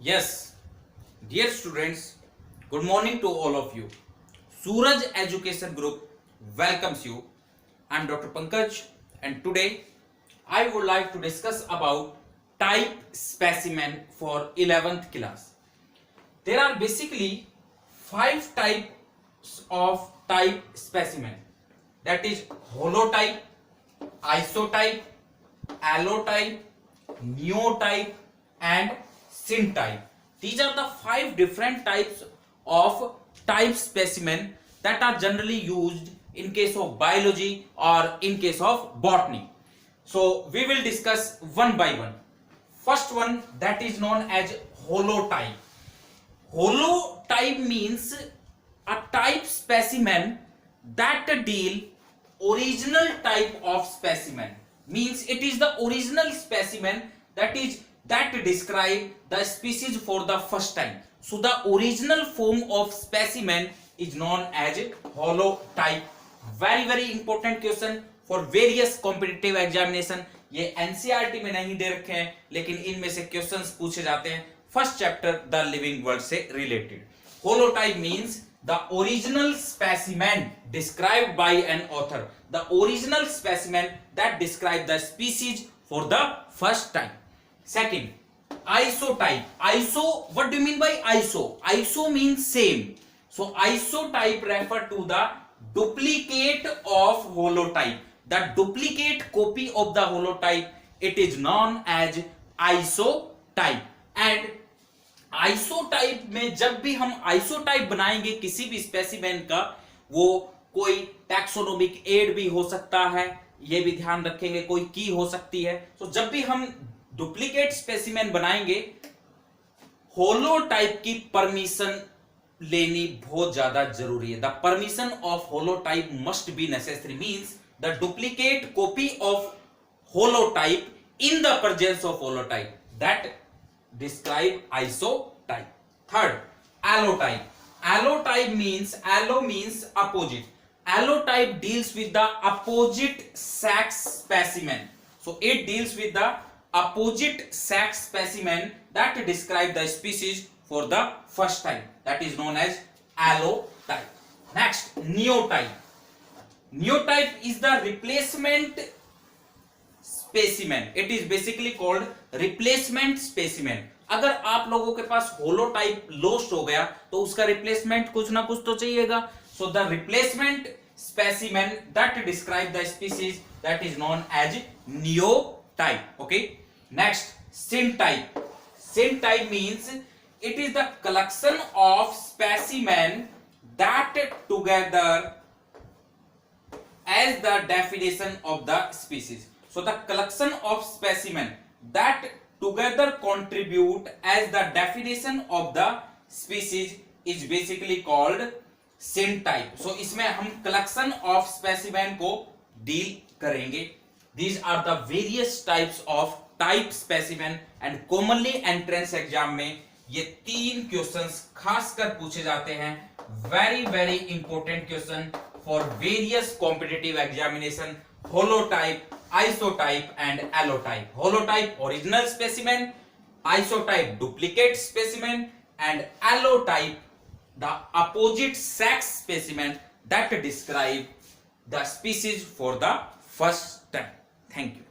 Yes, dear students, good morning to all of you. Suraj Education Group welcomes you. I am Dr. Pankaj, and today I would like to discuss about type specimen for 11th class. There are basically 5 types of type specimen, that is holotype, isotype, allotype, neotype and syntype. These are the 5 different types of type specimen that are generally used in case of biology or in case of botany. So we will discuss one by one. First one, that is known as holotype. Holotype means a type specimen that deal original type of specimen, means it is the original specimen that describe the species for the first time. So the original form of specimen is known as holotype. Very important question for various competitive examination. ये NCERT में नहीं दे रखे हैं, लेकिन इनमें से questions पूछे जाते हैं first chapter the living world से related. Holotype means the original specimen described by an author, the original specimen that describe the species for the first time. Second, isotype. Iso, what do you mean by iso? Iso means same. So isotype refer to the duplicate of holotype. The duplicate copy of the holotype, it is known as isotype. And isotype में जब भी हम isotype बनाएंगे किसी भी specimen का, वो कोई टैक्सोनोमिक एड भी हो सकता है, ये भी ध्यान रखेंगे, कोई की हो सकती है. तो जब भी हम डुप्लीकेट स्पेसिमेन बनाएंगे, होलोटाइप की परमिशन लेनी बहुत ज्यादा जरूरी है. The permission of holotype must be necessary, means the duplicate copy of holotype in the presence of holotype that describe isotype. Third, allotype. Allotype means, allo means opposite. Allotype deals with the opposite sex specimen. So it deals with the opposite sex specimen that describe the species for the first time. That is known as allotype. Next, neotype. Neotype is the replacement specimen. It is basically called replacement specimen. अगर आप लोगों के पास holotype lost हो गया तो उसका replacement कुछ ना कुछ तो चाहिएगा. So the replacement specimen that describe the species, that is known as neotype. Okay. Next, syntype. Syntype means it is the collection of specimen that together as the definition of the species. So the collection of specimen that together contribute as the definition of the species is basically called syntype. So इसमें हम collection of specimen को deal करेंगे. These are the various types of type specimen and commonly entrance exam में ये 3 questions खासकर पूछे जाते हैं. Very important question for various competitive examination. Holotype, isotype and allotype. Holotype original specimen, isotype duplicate specimen and allotype the opposite sex specimen that describe the species for the first time. Thank you.